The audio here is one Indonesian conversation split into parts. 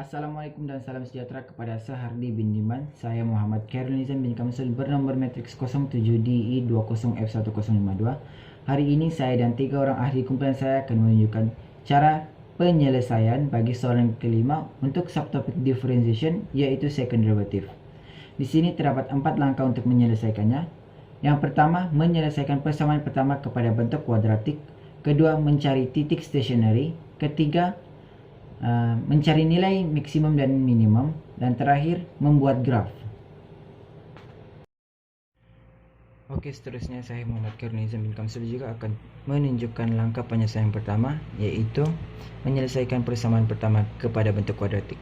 Assalamualaikum dan salam sejahtera kepada Sahardi bin Diman. Saya Muhammad Khairul Nizam bin Kamsul bernomor matriks 07DI20F1052. Hari ini saya dan 3 orang ahli kumpulan saya akan menunjukkan cara penyelesaian bagi soalan kelima untuk subtopik differentiation, yaitu second derivative. Di sini terdapat 4 langkah untuk menyelesaikannya. Yang pertama, menyelesaikan persamaan pertama kepada bentuk kuadratik. Kedua, mencari titik stationary. Ketiga, mencari nilai maksimum dan minimum. Dan terakhir, membuat graf. Oke, seterusnya saya Muhammad Khairul Nizam bin Kamsul juga akan menunjukkan langkah penyelesaian pertama, yaitu menyelesaikan persamaan pertama kepada bentuk kuadratik.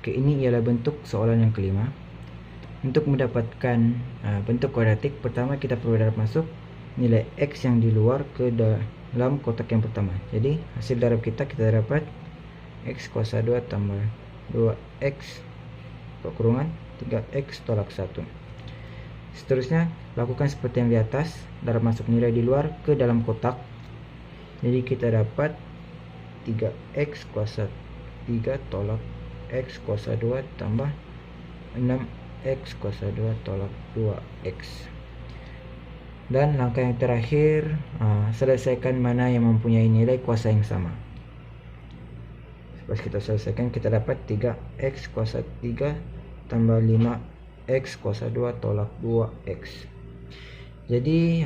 Oke, ini ialah bentuk soalan yang kelima. Untuk mendapatkan bentuk kuadratik, pertama kita perlu darab masuk nilai X yang di luar ke dalam kotak yang pertama. Jadi hasil darab kita dapat X kuasa 2 tambah 2X kurungan 3X tolak 1. Seterusnya lakukan seperti yang di atas, darab masuk nilai di luar ke dalam kotak. Jadi kita dapat 3X kuasa 3 tolak X kuasa 2 tambah 6X kuasa 2 tolak 2X. Dan langkah yang terakhir, selesaikan mana yang mempunyai nilai kuasa yang sama. Pas kita selesaikan, kita dapat 3X kuasa 3 tambah 5X kuasa 2 tolak 2X. Jadi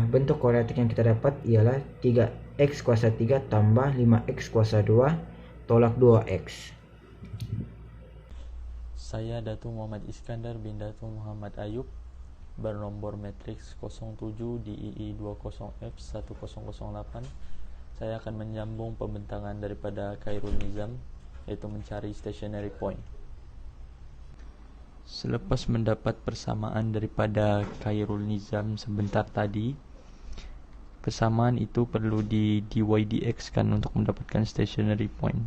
bentuk kuadratik yang kita dapat ialah 3X kuasa 3 tambah 5X kuasa 2 tolak 2X. Saya Datu Muhammad Iskandar bin Datu Muhammad Ayub, bernomor matriks 07 DII 20F1008. Saya akan menyambung pembentangan daripada Khairul Nizam, yaitu mencari stationary point. Selepas mendapat persamaan daripada Khairul Nizam sebentar tadi, persamaan itu perlu di dy dx kan untuk mendapatkan stationary point.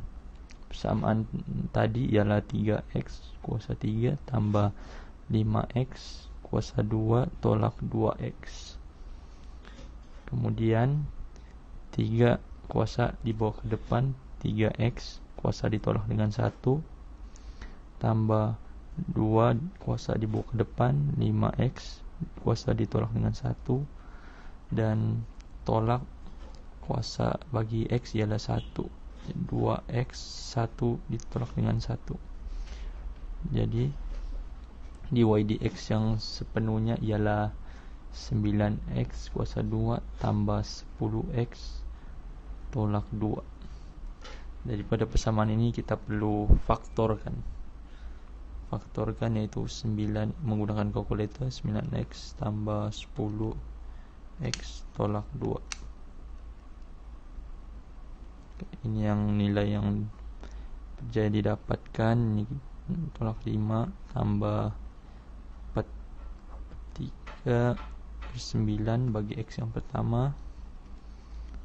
Persamaan tadi ialah 3x kuasa 3 tambah 5x kuasa 2 tolak 2x. Kemudian 3 kuasa dibawa ke depan, 3x kuasa ditolak dengan 1 tambah 2 kuasa dibawa ke depan, 5x kuasa ditolak dengan 1, dan tolak kuasa bagi x ialah 1. 2x 1 ditolak dengan 1. Jadi dy dx yang sepenuhnya ialah 9x kuasa 2 tambah 10x tolak 2. Daripada persamaan ini kita perlu faktorkan yaitu 9 menggunakan kalkulator. 9x tambah 10x tolak 2. Ini yang nilai yang jadi didapatkan. Ini tolak 5 tambah 3/9 bagi x yang pertama,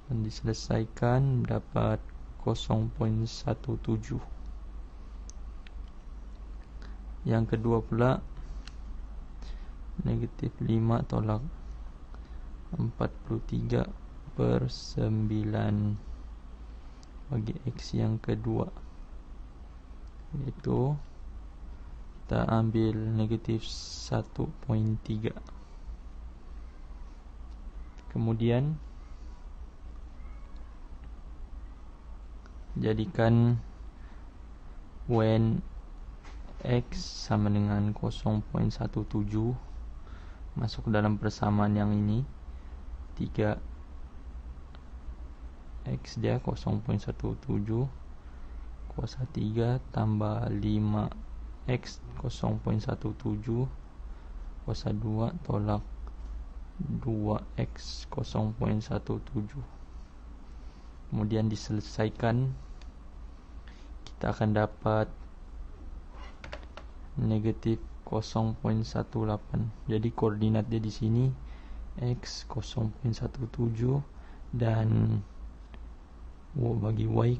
dan diselesaikan dapat 0.17. Yang kedua pula, negatif 5 tolak 43/9 bagi x yang kedua, yaitu kita ambil negatif 1.3. Kemudian jadikan when x sama dengan 0.17 masuk ke dalam persamaan yang ini. 3x dia 0.17 kuasa 3 tambah 5x 0.17 kuasa 2 tolak 2x 0.17. Kemudian diselesaikan, kita akan dapat negatif 0.18. Jadi koordinat dia di sini x 0.17 dan bagi y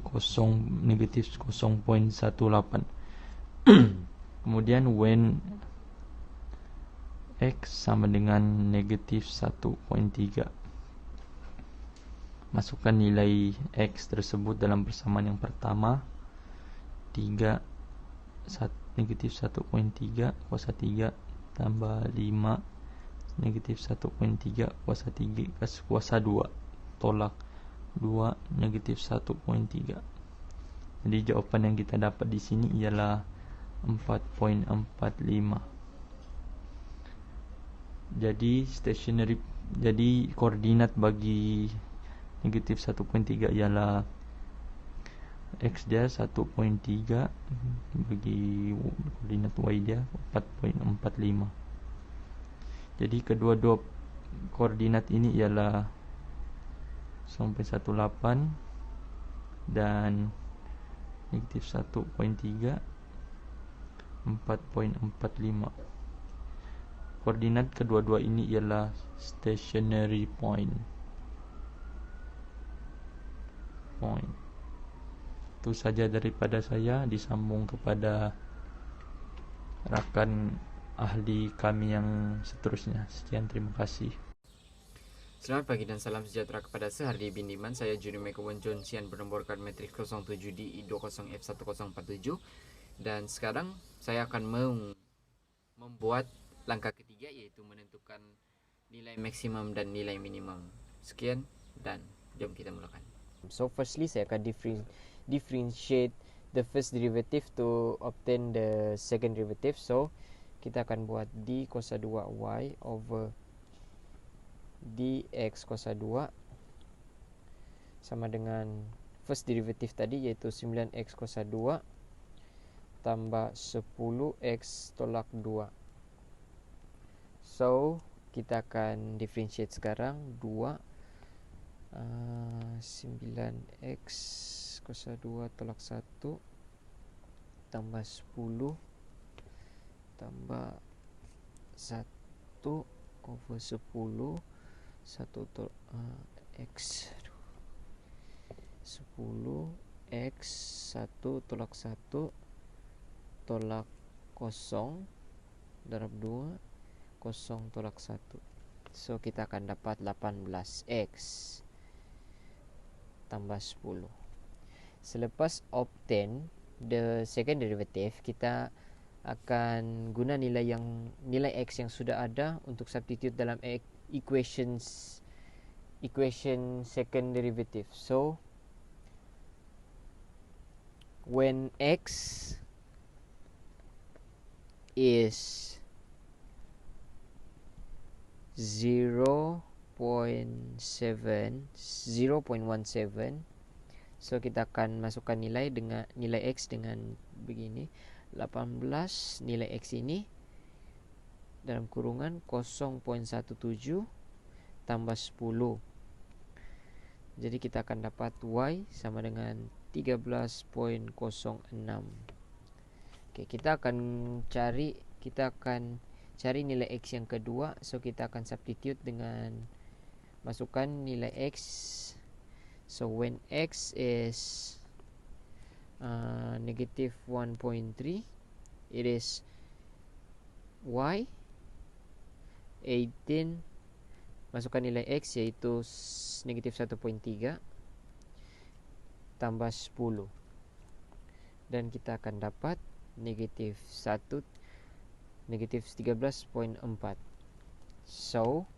negatif 0.18. Kemudian when X sama dengan negatif 1.3. Masukkan nilai X tersebut dalam persamaan yang pertama. 3 negatif 1.3 kuasa 3 tambah 5 negatif 1.3 kuasa 3 kuasa 2 tolak 2 negatif 1.3. Jadi jawapan yang kita dapat di sini ialah 4.45. Jadi koordinat bagi negatif 1.3 ialah X dia 1.3 bagi koordinat Y dia 4.45. Jadi kedua-dua koordinat ini ialah 0.18 dan negatif 1.3 4.45. Koordinat kedua-dua ini ialah stationary point. Itu saja daripada saya, disambung kepada rakan ahli kami yang seterusnya. Sekian, terima kasih. Selamat pagi dan salam sejahtera kepada Sehardi bin Diman. Saya Juni Mekawon John Sian bernomor kad matriks 07DI20F1047. Dan sekarang saya akan membuat langkah ketiga, yaitu menentukan nilai maksimum dan nilai minimum. Sekian dan jom kita mulakan. So firstly saya akan differentiate the first derivative to obtain the second derivative. So kita akan buat d kuasa 2y over dx kuasa 2 sama dengan first derivative tadi, yaitu 9x kuasa 2 tambah 10x tolak 2. So kita akan differentiate sekarang. 9x kuasa 2 tolak 1 tambah 10 tambah 1 over 10 x 10x 1 tolak 1 tolak 0 darab 2 0 tolak 1. So kita akan dapat 18x tambah 10. Selepas obtain the second derivative, kita akan guna nilai x yang sudah ada untuk substitute dalam equation second derivative. So when x is 0.17, so kita akan masukkan nilai x dengan begini, 18 nilai x ini dalam kurungan 0.17 tambah 10. Jadi kita akan dapat y sama dengan 13.06. Oke, kita akan cari nilai x yang kedua. So kita akan substitute dengan masukkan nilai x. So when x is negative 1.3, it is y 18, masukkan nilai x yaitu negatif 1.3 tambah 10, dan kita akan dapat negatif 13.4. So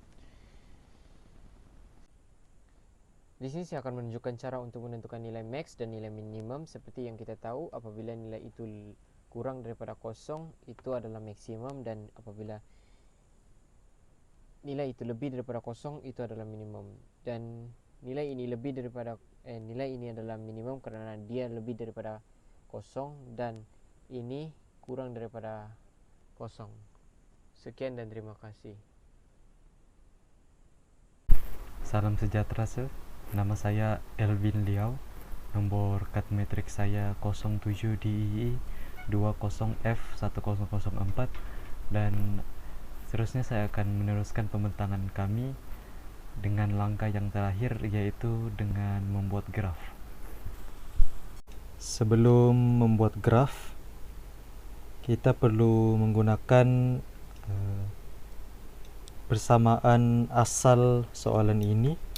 di sini saya akan menunjukkan cara untuk menentukan nilai max dan nilai minimum. Seperti yang kita tahu, apabila nilai itu kurang daripada 0, itu adalah maksimum, dan apabila nilai itu lebih daripada 0, itu adalah minimum. Dan nilai ini adalah minimum kerana dia lebih daripada 0 dan ini kurang daripada 0. Sekian dan terima kasih. Salam sejahtera, Sir. Nama saya Elvin Liao. Nombor kad matriks saya 07DII 20F1004, dan seterusnya saya akan meneruskan pembentangan kami dengan langkah yang terakhir, yaitu dengan membuat graf. Sebelum membuat graf, kita perlu menggunakan persamaan asal soalan ini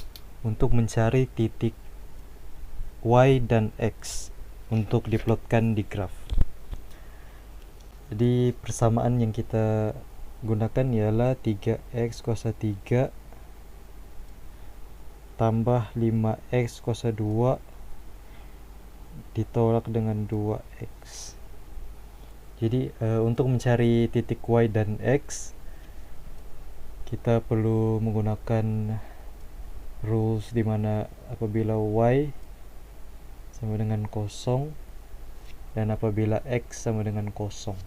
untuk mencari titik y dan x untuk diplotkan di graf. Jadi persamaan yang kita gunakan ialah 3x kuasa 3 tambah 5x kuasa 2 ditolak dengan 2x. Jadi untuk mencari titik y dan x, kita perlu menggunakan rules di mana apabila y sama dengan 0 dan apabila x sama dengan 0.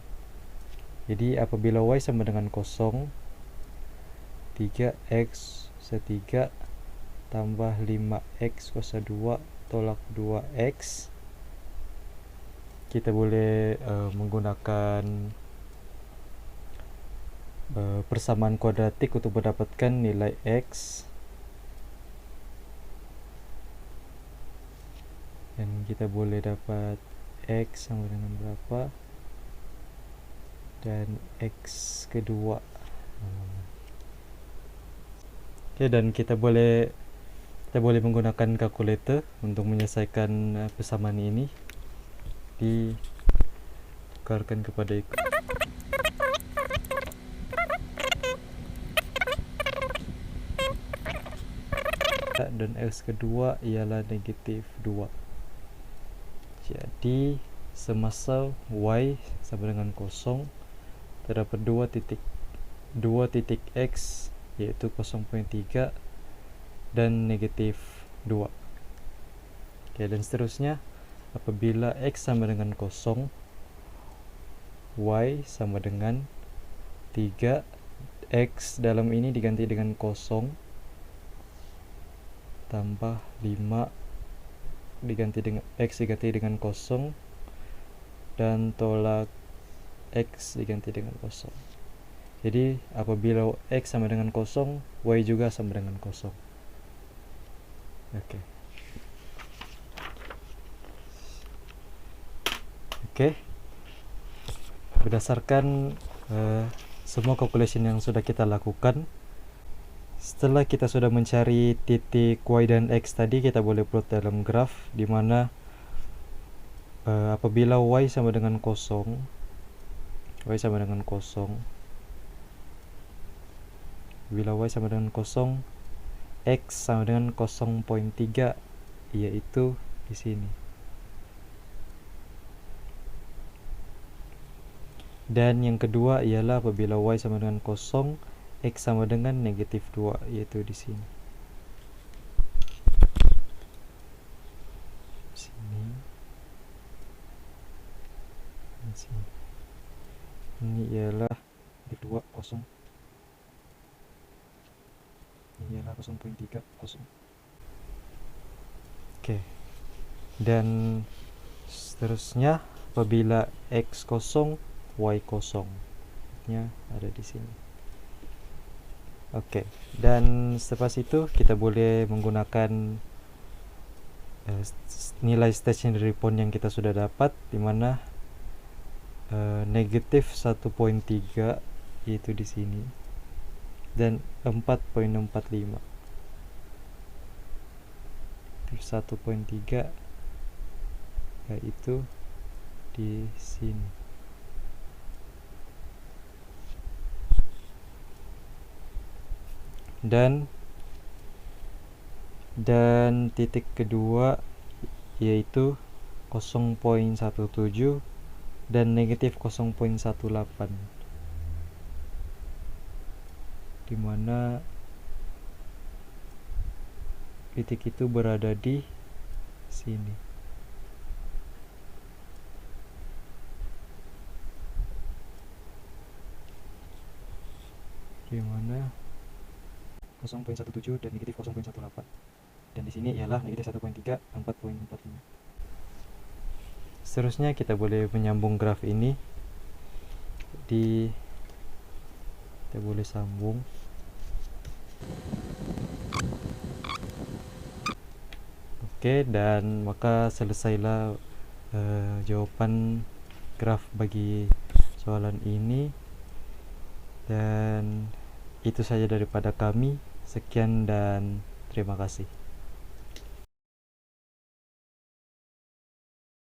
Jadi apabila y sama dengan 0, 3x kuasa 3 tambah 5x kuasa 2 tolak 2x, kita boleh menggunakan persamaan kuadratik untuk mendapatkan nilai x, dan kita boleh dapat x sama dengan berapa dan x kedua. Oke, dan kita boleh menggunakan kalkulator untuk menyelesaikan persamaan ini. Ditukarkan kepada ikut. Dan x kedua ialah negatif 2. Jadi semasa y sama dengan 0, terdapat 2 titik x, yaitu 0.3 dan negatif 2. Oke, dan seterusnya apabila x sama dengan 0, y sama dengan 3, x dalam ini diganti dengan 0 tambah 5 diganti dengan x diganti dengan 0 dan tolak x diganti dengan 0. Jadi apabila x sama dengan 0, y juga sama dengan 0. Oke. Berdasarkan semua calculation yang sudah kita lakukan, setelah kita sudah mencari titik y dan x tadi, kita boleh plot dalam graf di mana apabila y sama dengan 0, bila y sama dengan 0, x sama dengan 0.3, yaitu di sini. Dan yang kedua ialah apabila y sama dengan 0, x sama dengan negatif 2, yaitu di sini. Ini ialah 2, 0. Ini ialah 0.3, 0. Oke. Dan seterusnya apabila x 0, y 0 nya ada di sini. Oke, dan setelah itu kita boleh menggunakan nilai stationary point yang kita sudah dapat, di mana negatif 1.3 yaitu di sini dan 4.45. 1.3 yaitu di sini. Dan titik kedua yaitu 0.17 dan negatif 0.18, di mana titik itu berada di sini. Di mana 0.17 dan negatif 0.18, dan di sini ialah negatif 1.3, 4.45. Seterusnya kita boleh menyambung graf ini. Kita boleh sambung. Oke, dan maka selesailah jawaban graf bagi soalan ini, dan itu saja daripada kami. Sekian dan terima kasih.